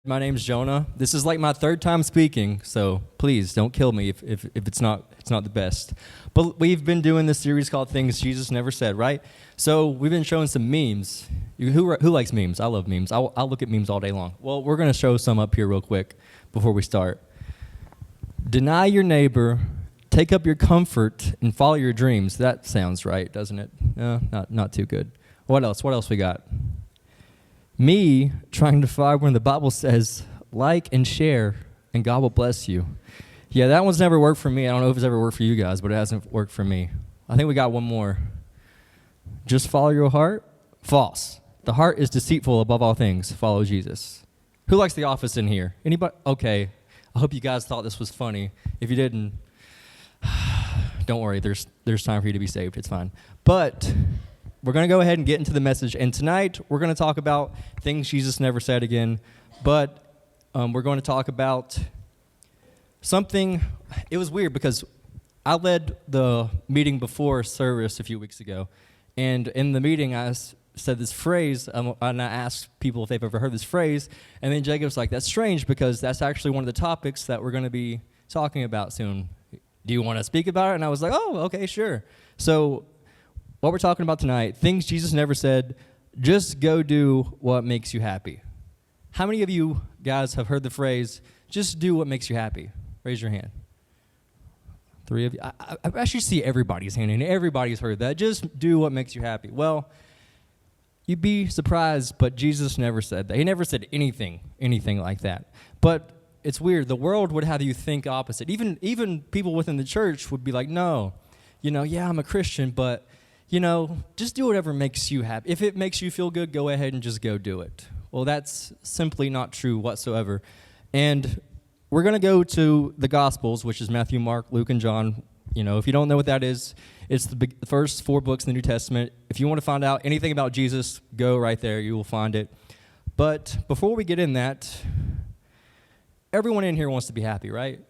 My name's Jonah. This is like my third time speaking, so please don't kill me if it's not the best. But we've been doing this series called Things Jesus Never Said, right? So we've been showing some memes. Who likes memes? I love memes. I'll look at memes all day long. Well, we're going to show some up here real quick before we start. Deny your neighbor, take up your comfort, and follow your dreams. That sounds right, doesn't it? No, not too good. What else? What else we got? Me trying to find when the Bible says, like and share, and God will bless you. Yeah, that one's never worked for me. I don't know if it's ever worked for you guys, but it hasn't worked for me. I think we got one more. Just follow your heart? False. The heart is deceitful above all things. Follow Jesus. Who likes The Office in here? Anybody? Okay. I hope you guys thought this was funny. If you didn't, don't worry. There's time for you to be saved. It's fine. But we're going to go ahead and get into the message. And tonight, we're going to talk about things Jesus never said again. But we're going to talk about something. It was weird because I led the meeting before service a few weeks ago. And in the meeting, I said this phrase, and I asked people if they've ever heard this phrase. And then Jacob's like, that's strange because that's actually one of the topics that we're going to be talking about soon. Do you want to speak about it? And I was like, oh, okay, sure. So what we're talking about tonight, things Jesus never said, just go do what makes you happy. How many of you guys have heard the phrase, just do what makes you happy? Raise your hand. 3 of you. I actually see everybody's hand, and everybody's heard that. Just do what makes you happy. Well, you'd be surprised, but Jesus never said that. He never said anything like that. But it's weird. The world would have you think opposite. Even people within the church would be like, no, yeah, I'm a Christian, but just do whatever makes you happy. If it makes you feel good, go ahead and just go do it. Well, that's simply not true whatsoever. And we're going to go to the Gospels, which is Matthew, Mark, Luke, and John. If you don't know what that is, it's the first 4 books in the New Testament. If you want to find out anything about Jesus, go right there. You will find it. But before we get in that, everyone in here wants to be happy, right?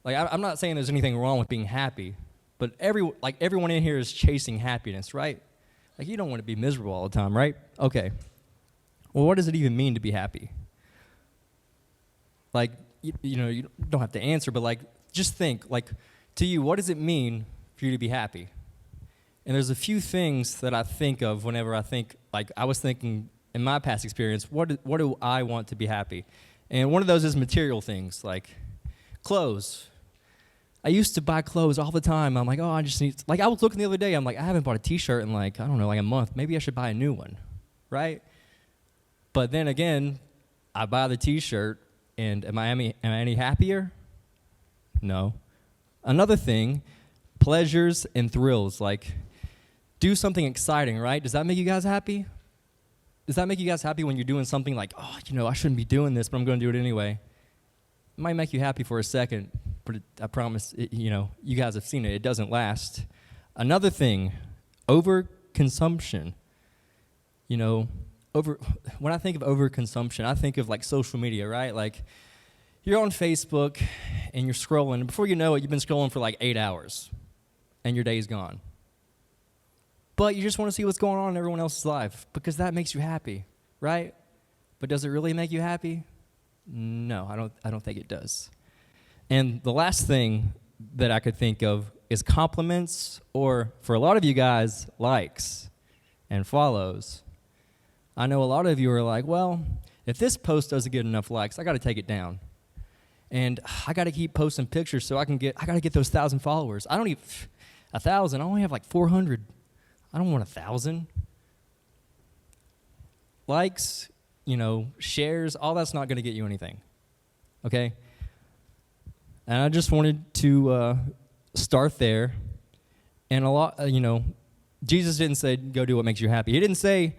Like, I'm not saying there's anything wrong with being happy. But everyone in here is chasing happiness, right? Like, you don't want to be miserable all the time, right? Okay. Well, what does it even mean to be happy? Like, you don't have to answer, but just think, to you, what does it mean for you to be happy? And there's a few things that I think of whenever I think, I was thinking in my past experience, what do I want to be happy? And one of those is material things, like clothes. I used to buy clothes all the time. I'm like, oh, I just need, I was looking the other day, I'm like, I haven't bought a t-shirt in I don't know, a month. Maybe I should buy a new one, right? But then again, I buy the t-shirt, and am I any happier? No. Another thing, pleasures and thrills, do something exciting, right? Does that make you guys happy? Does that make you guys happy when you're doing something like, oh, I shouldn't be doing this, but I'm going to do it anyway? It might make you happy for a second, but I promise, you guys have seen it. It doesn't last. Another thing, overconsumption. When I think of overconsumption, I think of social media, right? You're on Facebook and you're scrolling, and before you know it, you've been scrolling for 8 hours, and your day's gone. But you just want to see what's going on in everyone else's life because that makes you happy, right? But does it really make you happy? No, I don't think it does. And the last thing that I could think of is compliments, or for a lot of you guys, likes and follows. I know a lot of you are like, well, if this post doesn't get enough likes, I got to take it down. And I got to keep posting pictures so I got to get those 1,000 followers. I don't need 1,000. I only have 400. I don't want 1,000. Likes, shares, all that's not going to get you anything, okay? And I just wanted to start there. And a lot, Jesus didn't say, go do what makes you happy. He didn't say,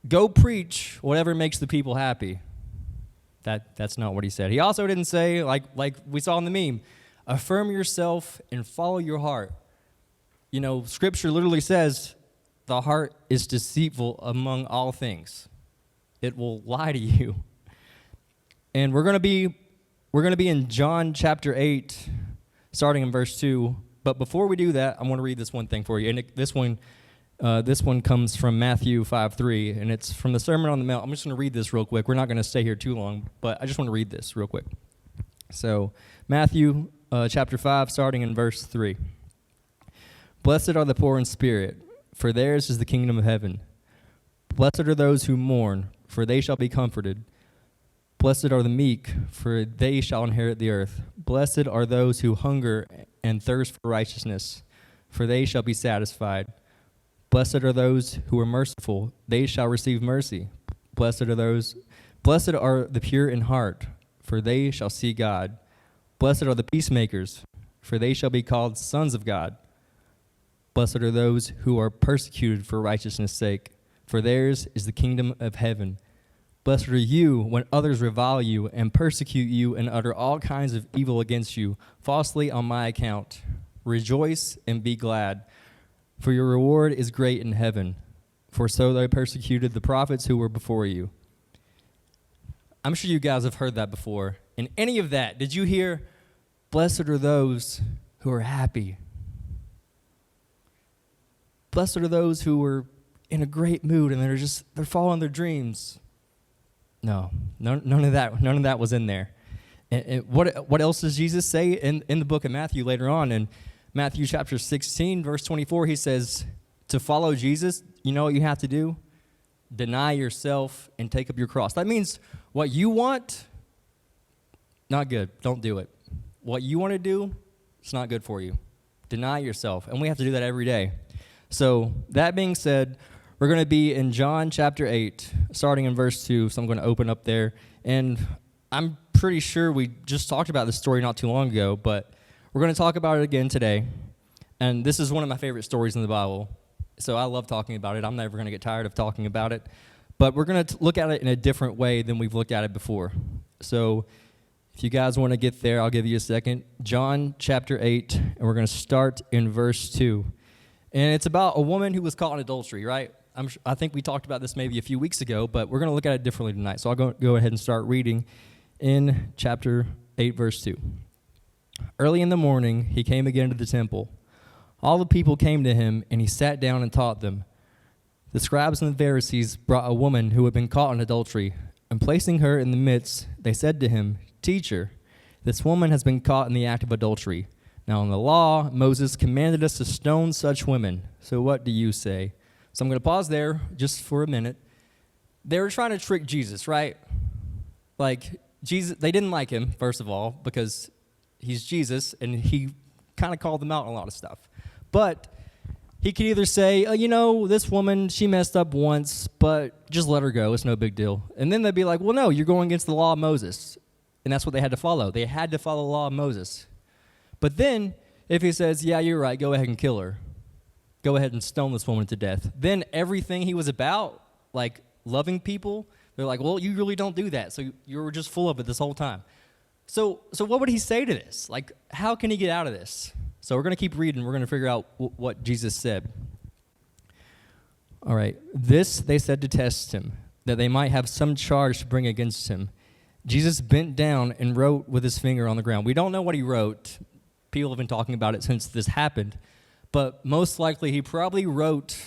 go preach whatever makes the people happy. That's not what he said. He also didn't say, like we saw in the meme, affirm yourself and follow your heart. Scripture literally says the heart is deceitful among all things. It will lie to you. And we're going to be in John chapter 8, starting in verse 2. But before we do that, I want to read this one thing for you. And this one This one comes from Matthew 5:3, and it's from the Sermon on the Mount. I'm just going to read this real quick. We're not going to stay here too long, but I just want to read this real quick. So, Matthew chapter 5, starting in verse 3. Blessed are the poor in spirit, for theirs is the kingdom of heaven. Blessed are those who mourn, for they shall be comforted. Blessed are the meek, for they shall inherit the earth. Blessed are those who hunger and thirst for righteousness, for they shall be satisfied. Blessed are those who are merciful, they shall receive mercy. Blessed are the pure in heart, for they shall see God. Blessed are the peacemakers, for they shall be called sons of God. Blessed are those who are persecuted for righteousness' sake, for theirs is the kingdom of heaven. Blessed are you when others revile you and persecute you and utter all kinds of evil against you, falsely on my account. Rejoice and be glad, for your reward is great in heaven, for so they persecuted the prophets who were before you. I'm sure you guys have heard that before. In any of that, did you hear, blessed are those who are happy? Blessed are those who are in a great mood and they're following their dreams. No, none of that was in there. And what else does Jesus say in the book of Matthew later on? In Matthew chapter 16, verse 24, he says, to follow Jesus, you know what you have to do? Deny yourself and take up your cross. That means what you want, not good. Don't do it. What you want to do, it's not good for you. Deny yourself. And we have to do that every day. So that being said, we're going to be in John chapter 8, starting in verse 2. So I'm going to open up there. And I'm pretty sure we just talked about this story not too long ago, but we're going to talk about it again today. And this is one of my favorite stories in the Bible. So I love talking about it. I'm never going to get tired of talking about it. But we're going to look at it in a different way than we've looked at it before. So if you guys want to get there, I'll give you a second. John chapter 8, and we're going to start in verse 2. And it's about a woman who was caught in adultery, right? I think we talked about this maybe a few weeks ago, but we're going to look at it differently tonight. So I'll go ahead and start reading in chapter 8, verse 2. Early in the morning, he came again to the temple. All the people came to him, and he sat down and taught them. The scribes and the Pharisees brought a woman who had been caught in adultery, and placing her in the midst, they said to him, Teacher, this woman has been caught in the act of adultery. Now in the law, Moses commanded us to stone such women. So what do you say? So I'm going to pause there just for a minute. They were trying to trick Jesus, right? Like, Jesus, they didn't like him, first of all, because he's Jesus, and he kind of called them out on a lot of stuff. But he could either say, this woman, she messed up once, but just let her go. It's no big deal. And then they'd be like, well, no, you're going against the law of Moses. And that's what they had to follow. They had to follow the law of Moses. But then, if he says, yeah, you're right, go ahead and kill her. Go ahead and stone this woman to death. Then everything he was about, like loving people, they're like, well, you really don't do that. So you were just full of it this whole time. So what would he say to this? Like, how can he get out of this? So we're going to keep reading. We're going to figure out what Jesus said. All right. This they said to test him, that they might have some charge to bring against him. Jesus bent down and wrote with his finger on the ground. We don't know what he wrote. People have been talking about it since this happened. But most likely he probably wrote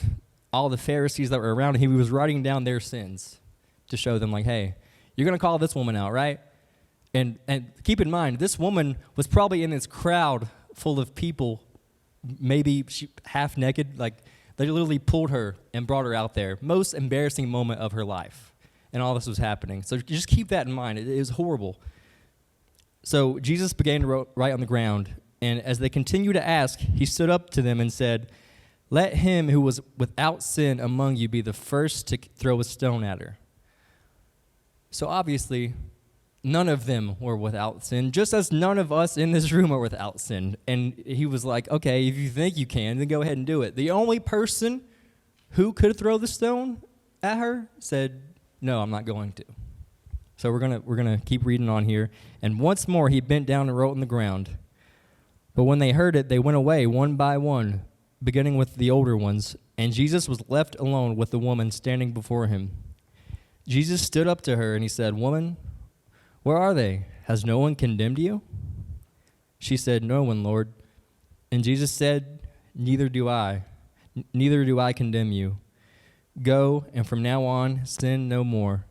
all the Pharisees that were around him. He was writing down their sins to show them, like, hey, you're going to call this woman out, right? And keep in mind, this woman was probably in this crowd full of people, maybe she half naked. Like, they literally pulled her and brought her out there. Most embarrassing moment of her life. And all this was happening. So just keep that in mind. It is horrible. So Jesus began to write on the ground. And as they continued to ask, he stood up to them and said, let him who was without sin among you be the first to throw a stone at her. So obviously, none of them were without sin, just as none of us in this room are without sin. And he was like, okay, if you think you can, then go ahead and do it. The only person who could throw the stone at her said, no, I'm not going to. So we're gonna keep reading on here. And once more he bent down and wrote on the ground. But when they heard it, they went away one by one, beginning with the older ones. And Jesus was left alone with the woman standing before him. Jesus stood up to her and he said, Woman, where are they? Has no one condemned you? She said, No one, Lord. And Jesus said, Neither do I. neither do I condemn you. Go, and from now on, sin no more.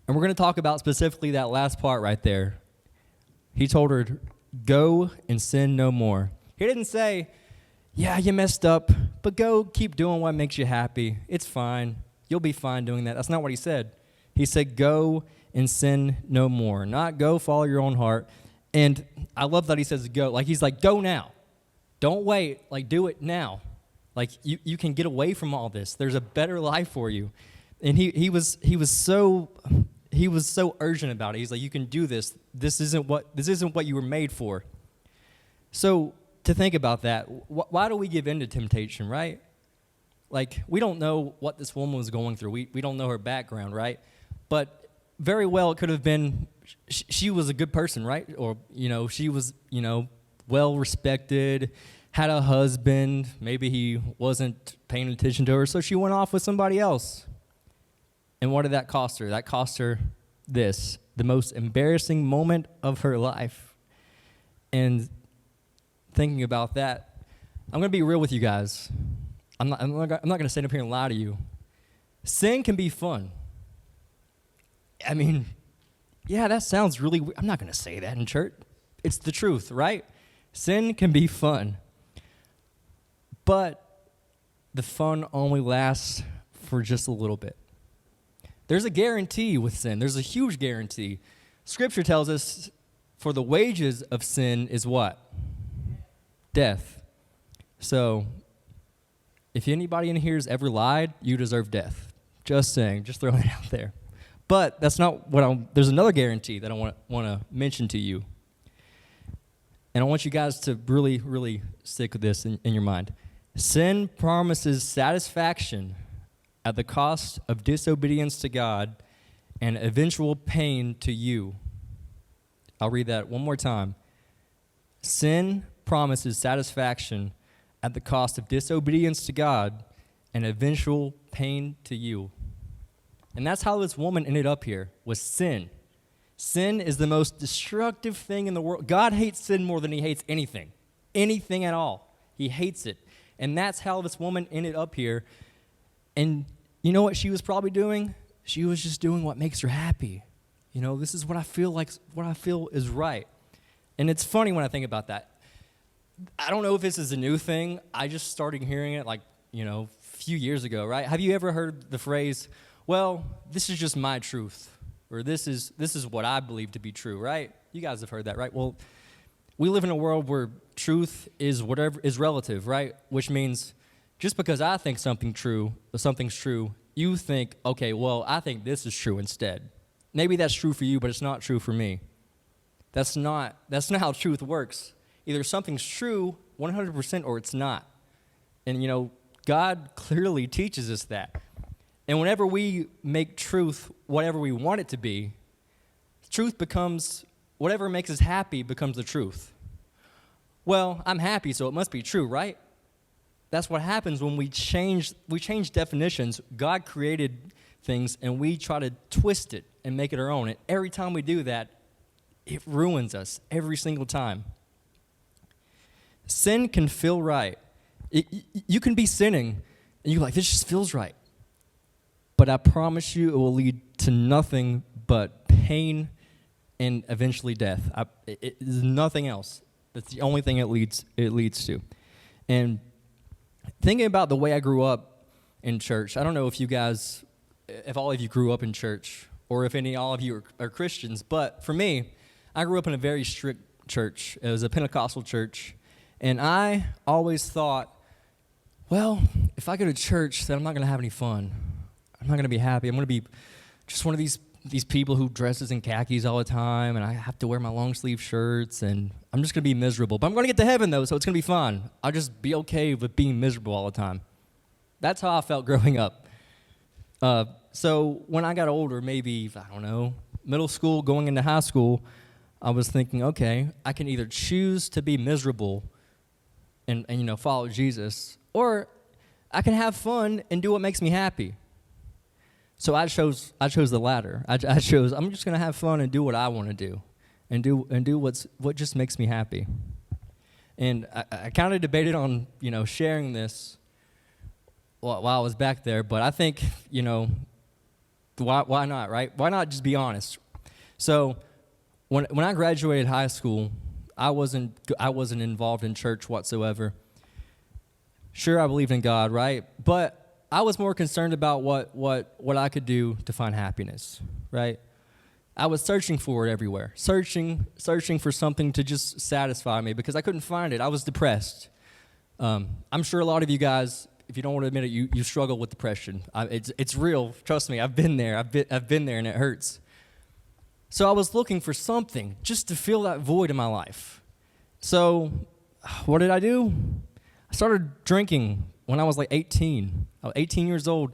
And we're going to talk about specifically that last part right there. He told her, go and sin no more. He didn't say, yeah, you messed up, but go keep doing what makes you happy. It's fine. You'll be fine doing that. That's not what he said. He said, go and sin no more. Not go follow your own heart. And I love that he says go. Like, he's like, go now. Don't wait. Like, do it now. Like, you can get away from all this. There's a better life for you. And he was so urgent about it. He's like, you can do this. This isn't what you were made for. So to think about that, why do we give in to temptation, right? Like, we don't know what this woman was going through. We don't know her background, right? But very well it could have been she was a good person, right? Or, she was, well respected, had a husband. Maybe he wasn't paying attention to her, so she went off with somebody else. And what did that cost her? That cost her this, the most embarrassing moment of her life. And thinking about that, I'm going to be real with you guys. I'm not going to stand up here and lie to you. Sin can be fun. I mean, yeah, that sounds really weird. I'm not going to say that in church. It's the truth, right? Sin can be fun. But the fun only lasts for just a little bit. There's a guarantee with sin. There's a huge guarantee. Scripture tells us, for the wages of sin is what? Death. So, if anybody in here has ever lied, you deserve death. Just saying, just throwing it out there. But that's not what there's another guarantee that I want to mention to you. And I want you guys to really, really stick with this in your mind. Sin promises satisfaction at the cost of disobedience to God and eventual pain to you. I'll read that one more time. Sin promises satisfaction at the cost of disobedience to God and eventual pain to you. And that's how this woman ended up here, was sin. Sin is the most destructive thing in the world. God hates sin more than he hates anything at all. He hates it. And that's how this woman ended up here. And you know what she was probably doing? She was just doing what makes her happy. This is what I feel is right. And it's funny when I think about that. I don't know if this is a new thing. I just started hearing it a few years ago, right? Have you ever heard the phrase, well, this is just my truth, or this is what I believe to be true, right? You guys have heard that, right? Well, we live in a world where truth is whatever is relative, right? Which means just because I think something's true, you think, okay, well, I think this is true instead. Maybe that's true for you, but it's not true for me. That's not how truth works. Either something's true 100% or it's not. And God clearly teaches us that. And whenever we make truth whatever we want it to be, truth becomes, whatever makes us happy becomes the truth. Well, I'm happy, so it must be true, right? That's what happens when we change definitions. God created things, and we try to twist it and make it our own. And every time we do that, it ruins us every single time. Sin can feel right. You can be sinning, and you're like, this just feels right. But I promise you it will lead to nothing but pain and eventually death. There's nothing else. That's the only thing it leads to. And thinking about the way I grew up in church, I don't know if all of you grew up in church or if all of you are Christians, but for me, I grew up in a very strict church. It was a Pentecostal church. And I always thought, well, if I go to church, then I'm not going to have any fun. I'm not going to be happy. I'm going to be just one of these people who dresses in khakis all the time, and I have to wear my long sleeve shirts, and I'm just going to be miserable. But I'm going to get to heaven, though, so it's going to be fun. I'll just be okay with being miserable all the time. That's how I felt growing up. So when I got older, maybe, I don't know, middle school, going into high school, I was thinking, okay, I can either choose to be miserable and follow Jesus, or I can have fun and do what makes me happy. So I chose the latter. I chose I'm just gonna have fun and do what I want to do, and do what just makes me happy. And I kind of debated on sharing this while I was back there, but I think, why not, right? Why not just be honest? So when I graduated high school, I wasn't involved in church whatsoever. Sure, I believed in God, right? But I was more concerned about what I could do to find happiness, right? I was searching for it everywhere, searching for something to just satisfy me because I couldn't find it. I was depressed. I'm sure a lot of you guys, if you don't want to admit it, you struggle with depression. It's real. Trust me, I've been there. I've been there, and it hurts. So I was looking for something just to fill that void in my life. So what did I do? I started drinking when I was like 18. I was 18 years old.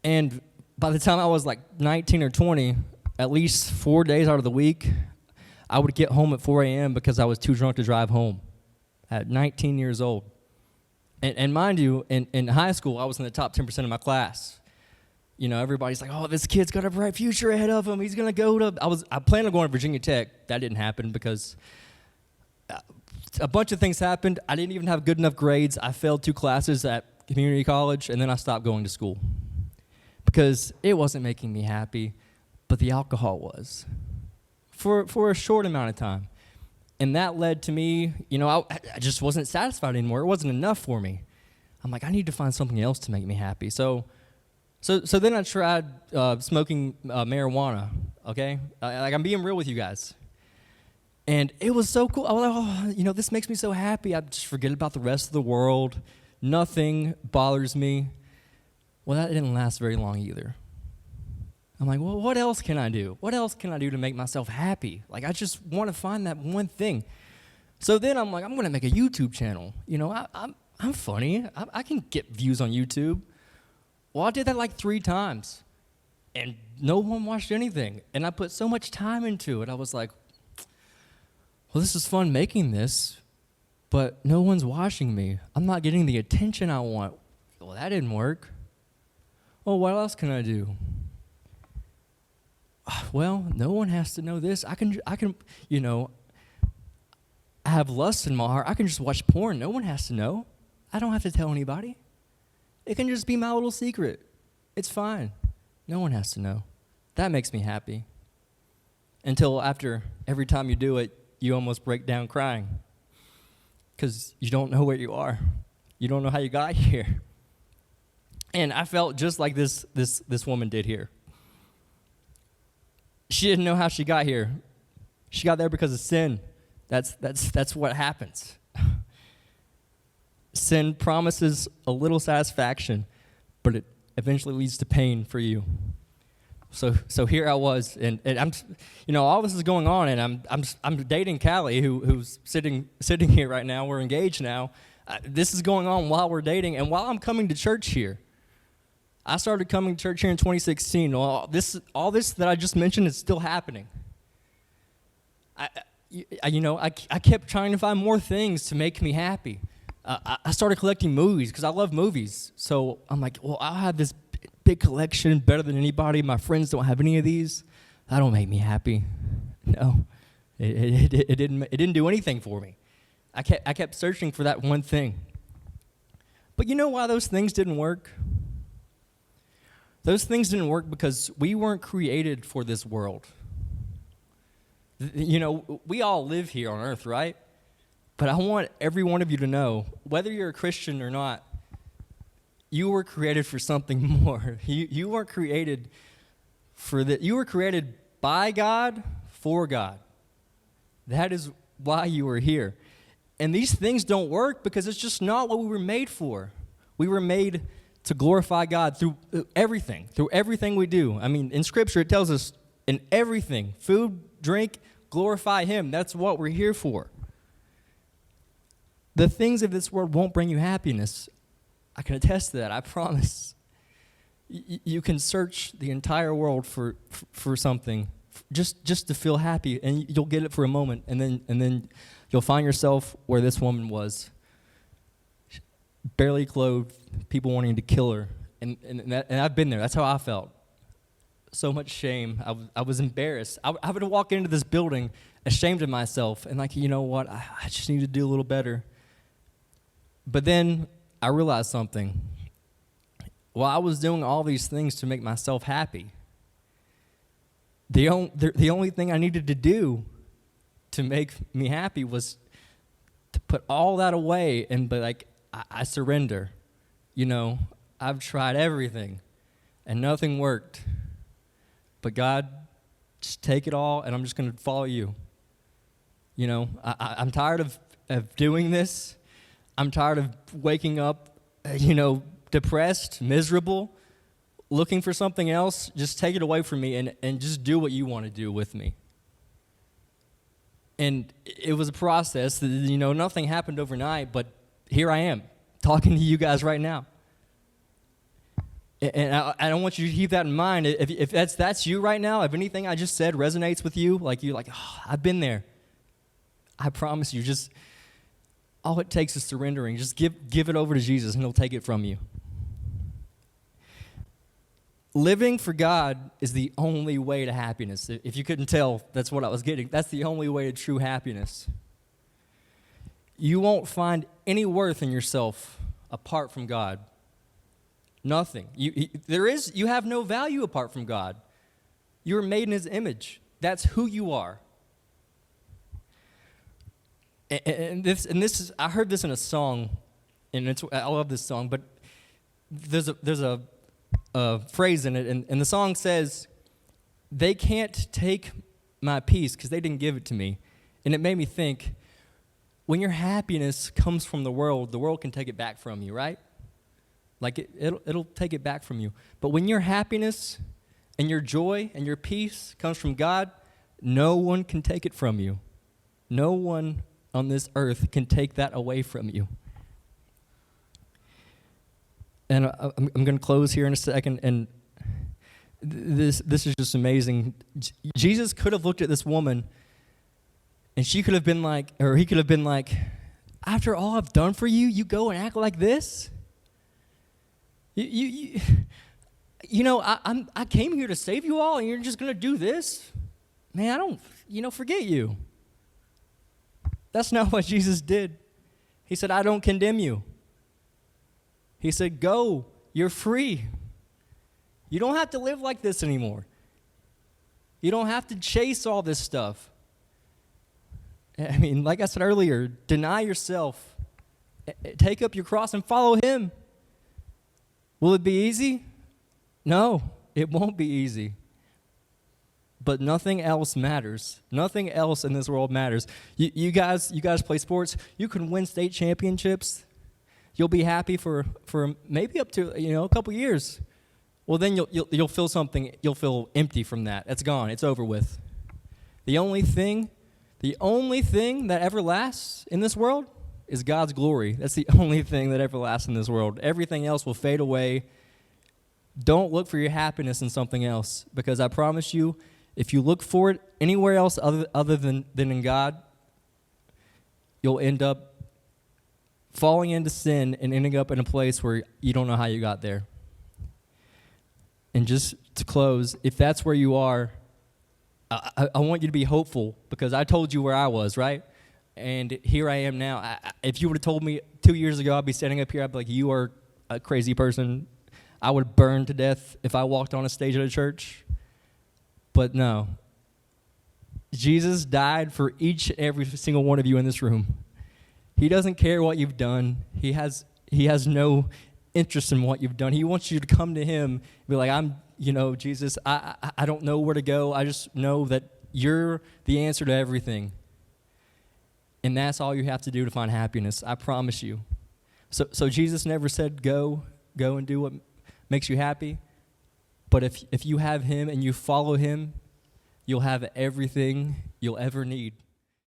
And by the time I was like 19 or 20, at least 4 days out of the week, I would get home at 4 a.m. because I was too drunk to drive home at 19 years old. And mind you, in high school, I was in the top 10% of my class. Everybody's like, oh, this kid's got a bright future ahead of him. He's going to go to, I planned on going to Virginia Tech. That didn't happen because a bunch of things happened. I didn't even have good enough grades. I failed 2 classes at community college, and then I stopped going to school because it wasn't making me happy, but the alcohol was for a short amount of time. And that led to me, I just wasn't satisfied anymore. It wasn't enough for me. I'm like, I need to find something else to make me happy. So then I tried smoking marijuana, okay? I'm being real with you guys. And it was so cool. I was like, this makes me so happy. I just forget about the rest of the world. Nothing bothers me. Well, that didn't last very long either. I'm like, well, what else can I do? What else can I do to make myself happy? Like, I just want to find that one thing. So then I'm like, I'm going to make a YouTube channel. I'm funny. I can get views on YouTube. Well, I did that like 3 times, and no one watched anything. And I put so much time into it. I was like, well, this is fun making this, but no one's watching me. I'm not getting the attention I want. Well, that didn't work. Well, what else can I do? Well, no one has to know this. I can, I have lust in my heart. I can just watch porn. No one has to know. I don't have to tell anybody. It can just be my little secret. It's fine. No one has to know. That makes me happy. Until after every time you do it, you almost break down crying because you don't know where you are. You don't know how you got here. And I felt just like this woman did here. She didn't know how she got here. She got there because of sin. That's what happens. Sin promises a little satisfaction, but it eventually leads to pain for you. So here I was, and I'm, all this is going on, and I'm dating Callie, who's sitting here right now. We're engaged now. This is going on while we're dating, and while I'm coming to church here. I started coming to church here in 2016. Well, all this that I just mentioned is still happening. I kept trying to find more things to make me happy. I started collecting movies because I love movies. So I'm like, well, I'll have this big collection, better than anybody. My friends don't have any of these. That don't make me happy. No, it didn't do anything for me. I kept searching for that one thing. But you know why those things didn't work? Those things didn't work because we weren't created for this world. We all live here on earth, right? But I want every one of you to know, whether you're a Christian or not, you were created for something more. You weren't created for that. You were created by God, for God. That is why you were here. And these things don't work because it's just not what we were made for. We were made to glorify God through everything we do. I mean, in Scripture, it tells us in everything, food, drink, glorify Him. That's what we're here for. The things of this world won't bring you happiness. I can attest to that, I promise. You can search the entire world for something just to feel happy, and you'll get it for a moment, and then you'll find yourself where this woman was. Barely clothed, people wanting to kill her. And I've been there. That's how I felt. So much shame. I was embarrassed. I would walk into this building ashamed of myself and like, you know what? I just need to do a little better. But then I realized something. Well, I was doing all these things to make myself happy. The only thing I needed to do to make me happy was to put all that away and be like, I surrender. I've tried everything, and nothing worked. But God, just take it all, and I'm just going to follow you. I'm tired of doing this. I'm tired of waking up, depressed, miserable, looking for something else. Just take it away from me and just do what you want to do with me. And it was a process. Nothing happened overnight, but here I am talking to you guys right now. And I don't want you to keep that in mind. If that's you right now, if anything I just said resonates with you, I've been there. I promise you, just all it takes is surrendering. Just give it over to Jesus, and he'll take it from you. Living for God is the only way to happiness. If you couldn't tell, that's what I was getting. That's the only way to true happiness. You won't find any worth in yourself apart from God. Nothing. You have no value apart from God. You are made in his image. That's who you are. And this is, I heard this in a song, and I love this song, but there's a phrase in it, and the song says, "They can't take my peace because they didn't give it to me." And it made me think, when your happiness comes from the world can take it back from you, right? It'll take it back from you. But when your happiness and your joy and your peace comes from God, no one can take it from you. No one on this earth can take that away from you. And I'm going to close here in a second, and this is just amazing. Jesus could have looked at this woman, and she could have been like, or he could have been like, after all I've done for you, you go and act like this? I came here to save you all, and you're just going to do this? Man, I don't, forget you. That's not what Jesus did. He said, I don't condemn you. He said, go, you're free. You don't have to live like this anymore. You don't have to chase all this stuff. I mean, like I said earlier, deny yourself. Take up your cross and follow him. Will it be easy? No, it won't be easy. But nothing else matters. Nothing else in this world matters. You guys play sports. You can win state championships. You'll be happy for maybe up to a couple years. Well, then you'll feel something. You'll feel empty from that. It's gone. It's over with. The only thing that ever lasts in this world is God's glory. That's the only thing that ever lasts in this world. Everything else will fade away. Don't look for your happiness in something else, because I promise you, if you look for it anywhere else other than in God, you'll end up falling into sin and ending up in a place where you don't know how you got there. And just to close, if that's where you are, I want you to be hopeful, because I told you where I was, right? And here I am now. If you would have told me 2 years ago I'd be standing up here, I'd be like, you are a crazy person. I would burn to death if I walked on a stage at a church. But no. Jesus died for each and every single one of you in this room. He doesn't care what you've done. He has no interest in what you've done. He wants you to come to him and be like, Jesus, I don't know where to go. I just know that you're the answer to everything. And that's all you have to do to find happiness. I promise you. So Jesus never said go and do what makes you happy. But if you have him and you follow him, you'll have everything you'll ever need.